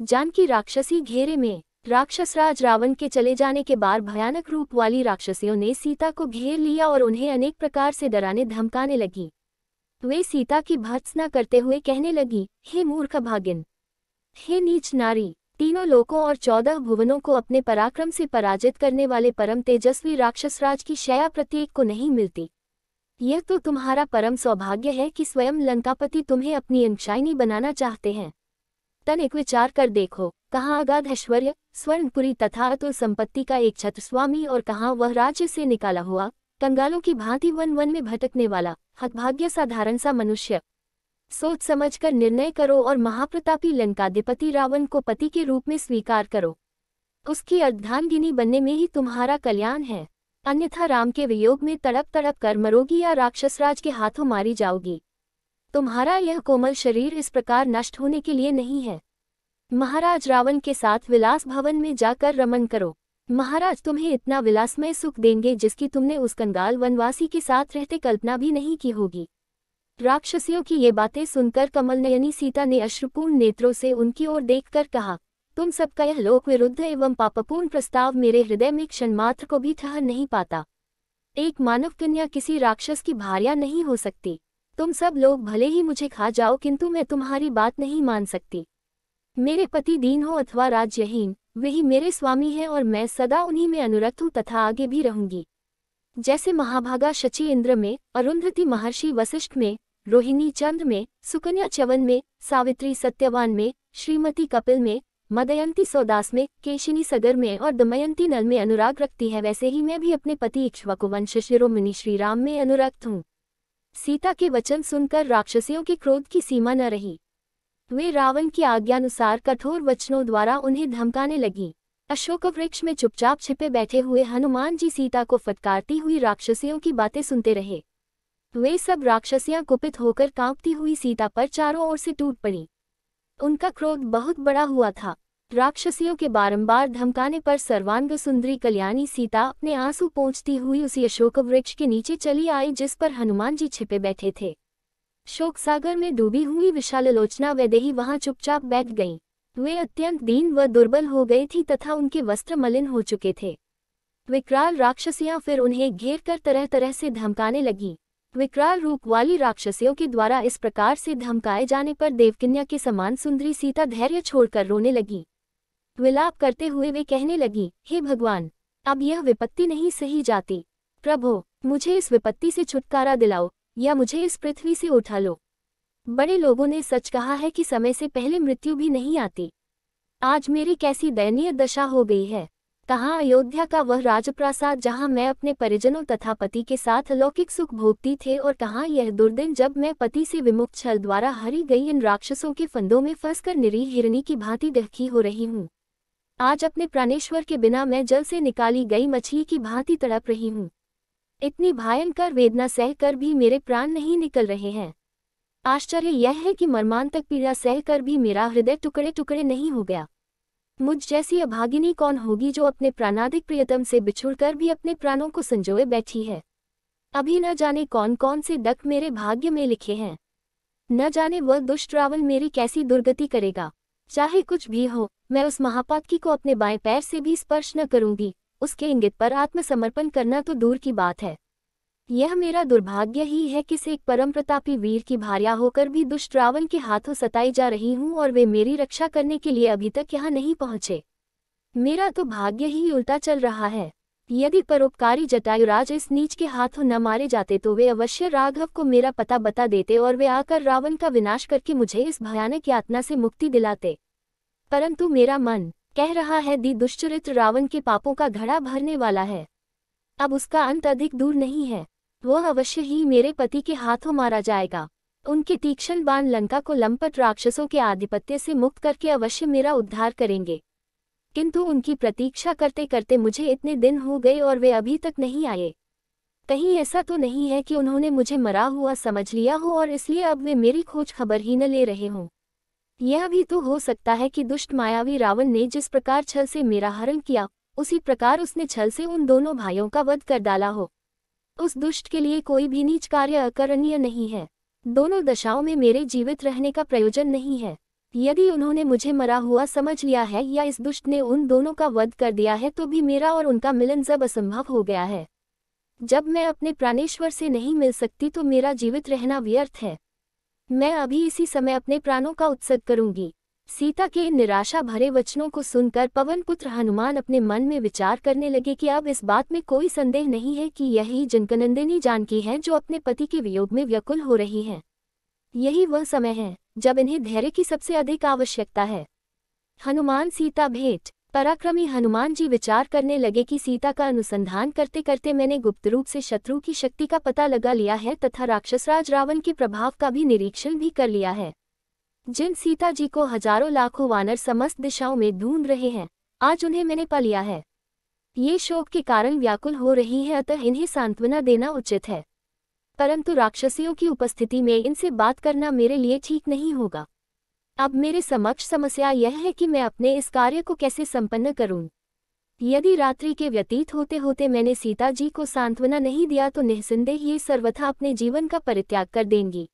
जानकी राक्षसी घेरे में। राक्षसराज रावण के चले जाने के बाद भयानक रूप वाली राक्षसियों ने सीता को घेर लिया और उन्हें अनेक प्रकार से डराने धमकाने लगी। वे सीता की भर्त्सना करते हुए कहने लगी, हे मूर्ख भागिन, हे नीच नारी, तीनों लोकों और 14 भुवनों को अपने पराक्रम से पराजित करने वाले परम तेजस्वी राक्षसराज की शया प्रत्येक को नहीं मिलती। यह तो तुम्हारा परम सौभाग्य है कि स्वयं लंकापति तुम्हें अपनी अंशाइनी बनाना चाहते हैं। तनिक विचार कर देखो, कहाँ अगाध ऐश्वर्य, स्वर्णपुरी तथा अतुल संपत्ति का एक छत्रस्वामी और कहाँ वह राज्य से निकाला हुआ, कंगालों की भांति वन वन में भटकने वाला हतभाग्य साधारण सा मनुष्य। सोच समझकर निर्णय करो और महाप्रतापी लंकाधिपति रावण को पति के रूप में स्वीकार करो। उसकी अर्धांगिनी बनने में ही तुम्हारा कल्याण है, अन्यथा राम के वियोग में तड़प तड़प कर मरोगी या राक्षसराज के हाथों मारी जाओगी। तुम्हारा यह कोमल शरीर इस प्रकार नष्ट होने के लिए नहीं है। महाराज रावण के साथ विलास भवन में जाकर रमन करो। महाराज तुम्हें इतना विलासमय सुख देंगे जिसकी तुमने उस कंगाल वनवासी के साथ रहते कल्पना भी नहीं की होगी। राक्षसियों की ये बातें सुनकर कमलनयनी सीता ने अश्रुपूर्ण नेत्रों से उनकी ओर देखकर कहा, तुम सबका यह लोक विरुद्ध एवं पापपूर्ण प्रस्ताव मेरे हृदय में क्षण मात्र को भी ठहर नहीं पाता। एक मानव कन्या किसी राक्षस की भार्या नहीं हो सकती। तुम सब लोग भले ही मुझे खा जाओ, किंतु मैं तुम्हारी बात नहीं मान सकती। मेरे पति दीन हो अथवा राज्यहीन, वही मेरे स्वामी हैं और मैं सदा उन्हीं में अनुरक्त हूँ तथा आगे भी रहूंगी। जैसे महाभागा शची इंद्र में, अरुंधति महर्षि वशिष्ठ में, रोहिणी चंद्र में, सुकन्या च्यवन में, सावित्री सत्यवान में, श्रीमती कपिल में, मदयंती सौदास में, केशिनी सगर में और दमयंती नल में अनुराग रखती है, वैसे ही मैं भी अपने पति इक्ष्वाकु वंश शिरोमणि श्रीराम में अनुरक्त हूँ। सीता के वचन सुनकर राक्षसियों के क्रोध की सीमा न रही। वे रावण की आज्ञानुसार कठोर वचनों द्वारा उन्हें धमकाने लगी। अशोक वृक्ष में चुपचाप छिपे बैठे हुए हनुमान जी सीता को फटकारती हुई राक्षसियों की बातें सुनते रहे। वे सब राक्षसियां कुपित होकर कांपती हुई सीता पर चारों ओर से टूट पड़ी। उनका क्रोध बहुत बड़ा हुआ था। राक्षसियों के बारंबार धमकाने पर सर्वांग सुंदरी कल्याणी सीता अपने आंसू पोंछती हुई उसी अशोक वृक्ष के नीचे चली आई जिस पर हनुमान जी छिपे बैठे थे। शोक सागर में डूबी हुई विशाललोचना वैदेही वहां चुपचाप बैठ गईं। वे अत्यंत दीन व दुर्बल हो गई थी तथा उनके वस्त्र मलिन हो चुके थे। विकराल राक्षसियां फिर उन्हें घेर कर तरह तरह से धमकाने लगी। विकराल रूप वाली राक्षसियों के द्वारा इस प्रकार से धमकाए जाने पर देवकन्या के समान सुंदरी सीता धैर्य छोड़कर रोने लगी। विलाप करते हुए वे कहने लगी, हे भगवान, अब यह विपत्ति नहीं सही जाती। प्रभो, मुझे इस विपत्ति से छुटकारा दिलाओ या मुझे इस पृथ्वी से उठा लो। बड़े लोगों ने सच कहा है कि समय से पहले मृत्यु भी नहीं आती। आज मेरी कैसी दयनीय दशा हो गई है। कहाँ अयोध्या का वह राजप्रासाद जहाँ मैं अपने परिजनों तथा पति के साथ अलौकिक सुख भोगती थे, और कहाँ यह दुर्दिन जब मैं पति से विमुक्त छल द्वारा हरी गई इन राक्षसों के फंदों में फंसकर निरीह हिरनी की भांति दहकी हो रही हूँ। आज अपने प्राणेश्वर के बिना मैं जल से निकाली गई मछली की भांति तड़प रही हूँ। इतनी भयंकर वेदना सहकर भी मेरे प्राण नहीं निकल रहे हैं। आश्चर्य यह है कि मर्मांतक पीड़ा सहकर भी मेरा हृदय टुकड़े टुकड़े नहीं हो गया। मुझ जैसी अभागिनी कौन होगी जो अपने प्राणाधिक प्रियतम से बिछुड़कर भी अपने प्राणों को संजोए बैठी है। अभी न जाने कौन कौन से डक मेरे भाग्य में लिखे हैं। न जाने वह दुष्ट रावण मेरी कैसी दुर्गति करेगा। चाहे कुछ भी हो, मैं उस महापातकी को अपने बाएं पैर से भी स्पर्श न करूंगी। उसके इंगित पर आत्मसमर्पण करना तो दूर की बात है। यह मेरा दुर्भाग्य ही है कि एक परम प्रतापी वीर की भार्या होकर भी दुष्ट रावण के हाथों सताई जा रही हूँ और वे मेरी रक्षा करने के लिए अभी तक यहाँ नहीं पहुँचे। मेरा तो भाग्य ही उल्टा चल रहा है। यदि परोपकारी जटायुराज इस नीच के हाथों न मारे जाते तो वे अवश्य राघव को मेरा पता बता देते और वे आकर रावण का विनाश करके मुझे इस भयानक यातना से मुक्ति दिलाते। परंतु मेरा मन कह रहा है दी दुष्चरित्र रावण के पापों का घड़ा भरने वाला है। अब उसका अंत अधिक दूर नहीं है। वह अवश्य ही मेरे पति के हाथों मारा जाएगा। उनके तीक्ष्ण बाण लंका को लंपट राक्षसों के आधिपत्य से मुक्त करके अवश्य मेरा उद्धार करेंगे। किंतु उनकी प्रतीक्षा करते करते मुझे इतने दिन हो गए और वे अभी तक नहीं आए। कहीं ऐसा तो नहीं है कि उन्होंने मुझे मरा हुआ समझ लिया हो और इसलिए अब वे मेरी खोज खबर ही न ले रहे हों। यह भी तो हो सकता है कि दुष्ट मायावी रावण ने जिस प्रकार छल से मेरा हरण किया, उसी प्रकार उसने छल से उन दोनों भाइयों का वध कर डाला हो। उस दुष्ट के लिए कोई भी नीच कार्य अकरणीय नहीं है। दोनों दशाओं में मेरे जीवित रहने का प्रयोजन नहीं है। यदि उन्होंने मुझे मरा हुआ समझ लिया है या इस दुष्ट ने उन दोनों का वध कर दिया है तो भी मेरा और उनका मिलन जब असंभव हो गया है। जब मैं अपने प्राणेश्वर से नहीं मिल सकती तो मेरा जीवित रहना व्यर्थ है। मैं अभी इसी समय अपने प्राणों का उत्सर्ग करूंगी। सीता के इन निराशा भरे वचनों को सुनकर पवन पुत्र हनुमान अपने मन में विचार करने लगे कि अब इस बात में कोई संदेह नहीं है कि यही जनकनंदिनी जानकी है जो अपने पति के वियोग में व्याकुल हो रही है। यही वह समय है जब इन्हें धैर्य की सबसे अधिक आवश्यकता है। हनुमान सीता भेंट। पराक्रमी हनुमान जी विचार करने लगे कि सीता का अनुसंधान करते करते मैंने गुप्त रूप से शत्रु की शक्ति का पता लगा लिया है तथा राक्षसराज रावण के प्रभाव का भी निरीक्षण भी कर लिया है। जिन सीता जी को हजारों लाखों वानर समस्त दिशाओं में ढूंढ रहे हैं, आज उन्हें मैंने पा लिया है। ये शोक के कारण व्याकुल हो रही है, अतः इन्हें सांत्वना देना उचित है। परंतु राक्षसियों की उपस्थिति में इनसे बात करना मेरे लिए ठीक नहीं होगा। अब मेरे समक्ष समस्या यह है कि मैं अपने इस कार्य को कैसे संपन्न करूं। यदि रात्रि के व्यतीत होते होते मैंने सीता जी को सांत्वना नहीं दिया तो निस्संदेह ये सर्वथा अपने जीवन का परित्याग कर देंगी।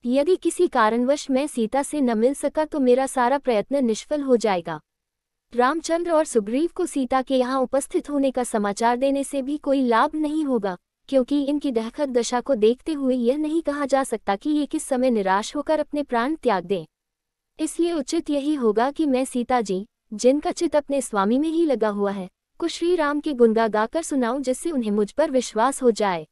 यदि किसी कारणवश मैं सीता से न मिल सका तो मेरा सारा प्रयत्न निष्फल हो जाएगा। रामचंद्र और सुग्रीव को सीता के यहाँ उपस्थित होने का समाचार देने से भी कोई लाभ नहीं होगा, क्योंकि इनकी दहकत दशा को देखते हुए यह नहीं कहा जा सकता कि ये किस समय निराश होकर अपने प्राण त्याग दें। इसलिए उचित यही होगा कि मैं सीता जी, जिनका चित्त अपने स्वामी में ही लगा हुआ है, को श्री राम के गुणगान गाकर सुनाऊं, जिससे उन्हें मुझ पर विश्वास हो जाए।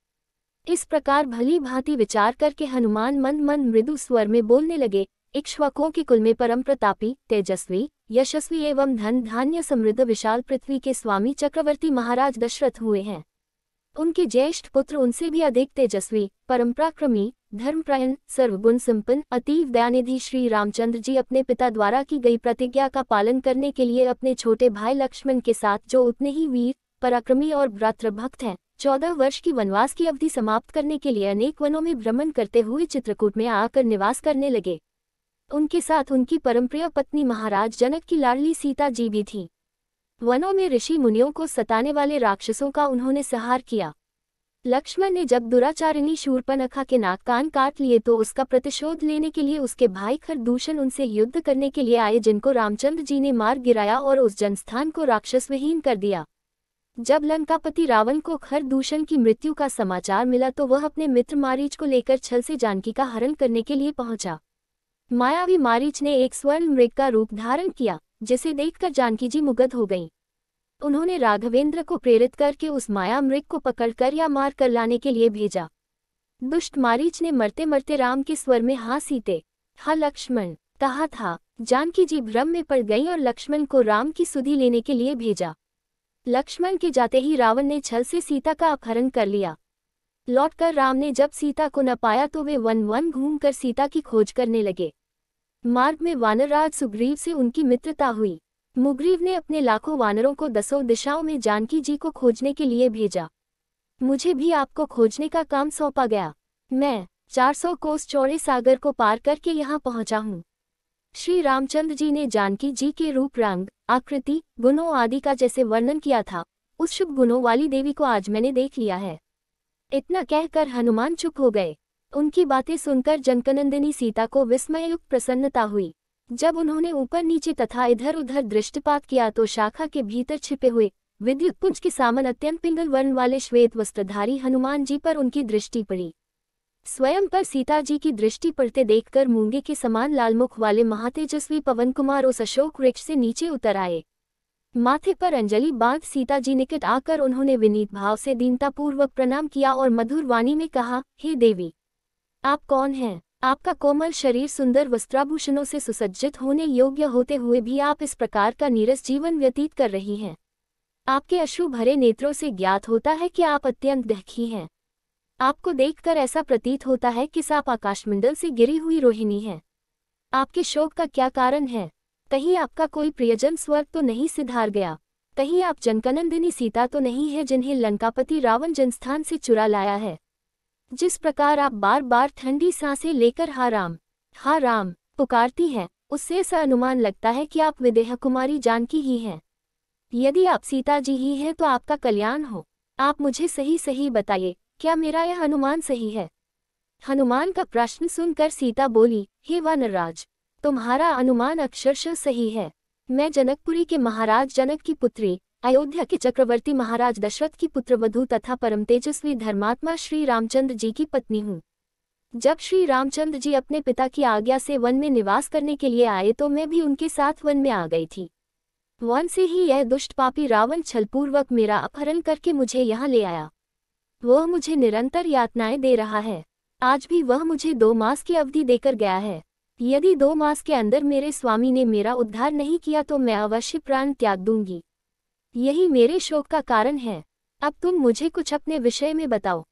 इस प्रकार भली भांति विचार करके हनुमान मंद मंद मृदु स्वर में बोलने लगे। इक्ष्वाकुओं के कुल में परम प्रतापी, तेजस्वी, यशस्वी एवं धन धान्य समृद्ध विशाल पृथ्वी के स्वामी चक्रवर्ती महाराज दशरथ हुए हैं। उनके ज्येष्ठ पुत्र उनसे भी अधिक तेजस्वी, परमपराक्रमी, धर्मपरायण, सर्वगुण संपन्न, अतीव दयानिधि श्री रामचंद्र जी अपने पिता द्वारा की गई प्रतिज्ञा का पालन करने के लिए अपने छोटे भाई लक्ष्मण के साथ, जो उतने ही वीर, पराक्रमी और भ्रातृभक्त हैं, 14 वर्ष की वनवास की अवधि समाप्त करने के लिए अनेक वनों में भ्रमण करते हुए चित्रकूट में आकर निवास करने लगे। उनके साथ उनकी परमप्रिय पत्नी महाराज जनक की लाडली सीता जी भी थी। वनों में ऋषि मुनियों को सताने वाले राक्षसों का उन्होंने संहार किया। लक्ष्मण ने जब दुराचारिणी शूर्पणखा के नाक कान काट लिए तो उसका प्रतिशोध लेने के लिए उसके भाई खरदूषण उनसे युद्ध करने के लिए आए, जिनको रामचंद्र जी ने मार गिराया और उस जनस्थान को राक्षसविहीन कर दिया। जब लंकापति रावण को खरदूषण की मृत्यु का समाचार मिला तो वह अपने मित्र मारीच को लेकर छल से जानकी का हरण करने के लिए पहुंचा। मायावी मारीच ने एक स्वर्ण मृग का रूप धारण किया, जिसे देखकर जानकी जी मुग्ध हो गईं। उन्होंने राघवेंद्र को प्रेरित करके उस माया मृग को पकड़कर या मार कर लाने के लिए भेजा। दुष्ट मारीच ने मरते मरते राम के स्वर में "हाँ सीते, हाँ लक्ष्मण" कहा था। जानकी जी भ्रम में पड़ गईं और लक्ष्मण को राम की सुधि लेने के लिए भेजा। लक्ष्मण के जाते ही रावण ने छल से सीता का अपहरण कर लिया। लौटकर राम ने जब सीता को न पाया तो वे वन वन घूमकर सीता की खोज करने लगे। मार्ग में वानरराज सुग्रीव से उनकी मित्रता हुई। मुग्रीव ने अपने लाखों वानरों को 10 दिशाओं में जानकी जी को खोजने के लिए भेजा। मुझे भी आपको खोजने का काम सौंपा गया। मैं 400 कोस चौड़े सागर को पार करके यहाँ पहुँचा हूँ। श्री रामचंद्र जी ने जानकी जी के रूप, रंग, आकृति, गुणों आदि का जैसे वर्णन किया था, उस शुभ गुणों वाली देवी को आज मैंने देख लिया है। इतना कहकर हनुमान चुप हो गए। उनकी बातें सुनकर जनकनंदिनी सीता को विस्मययुक्त प्रसन्नता हुई। जब उन्होंने ऊपर नीचे तथा इधर उधर दृष्टिपात किया तो शाखा के भीतर छिपे हुए विद्युत पुंज के सामन अत्यंत पिंगल वर्ण वाले श्वेत वस्त्रधारी हनुमान जी पर उनकी दृष्टि पड़ी। स्वयं पर सीता जी की दृष्टि पड़ते देखकर मूंगे के समान लालमुख वाले महातेजस्वी पवन कुमार उस अशोक वृक्ष से नीचे उतर आए। माथे पर अंजलि बांध सीता जी निकट आकर उन्होंने विनीत भाव से दीनतापूर्वक प्रणाम किया और मधुर वाणी में कहा, हे देवी, आप कौन हैं? आपका कोमल शरीर सुंदर वस्त्राभूषणों से सुसज्जित होने योग्य होते हुए भी आप इस प्रकार का नीरस जीवन व्यतीत कर रही हैं। आपके अश्रु भरे नेत्रों से ज्ञात होता है कि आप अत्यंत दुखी हैं। आपको देखकर ऐसा प्रतीत होता है कि आप आकाशमंडल से गिरी हुई रोहिणी हैं। आपके शोक का क्या कारण है? कहीं आपका कोई प्रियजन स्वर्ग तो नहीं सिधार गया? कहीं आप जनकनंदिनी सीता तो नहीं है जिन्हें लंकापति रावण जनस्थान से चुरा लाया है? जिस प्रकार आप बार बार ठंडी सांसें लेकर हाँ राम पुकारती हैं, उससे ऐसा अनुमान लगता है कि आप विदेह कुमारी जानकी ही हैं। यदि आप सीता जी ही हैं तो आपका कल्याण हो। आप मुझे सही सही बताइए, क्या मेरा यह अनुमान सही है? हनुमान का प्रश्न सुनकर सीता बोली, हे वानरराज, तुम्हारा अनुमान अक्षरशः सही है। मैं जनकपुरी के महाराज जनक की पुत्री, अयोध्या के चक्रवर्ती महाराज दशरथ की पुत्रवधू तथा परम तेजस्वी धर्मात्मा श्री रामचंद्र जी की पत्नी हूँ। जब श्री रामचंद्र जी अपने पिता की आज्ञा से वन में निवास करने के लिए आए तो मैं भी उनके साथ वन में आ गई थी। वन से ही यह दुष्ट पापी रावण छलपूर्वक मेरा अपहरण करके मुझे यहाँ ले आया। वह मुझे निरंतर यातनाएं दे रहा है। आज भी वह मुझे 2 मास की अवधि देकर गया है। यदि 2 मास के अंदर मेरे स्वामी ने मेरा उद्धार नहीं किया तो मैं अवश्य प्राण त्याग दूंगी। यही मेरे शोक का कारण है। अब तुम मुझे कुछ अपने विषय में बताओ।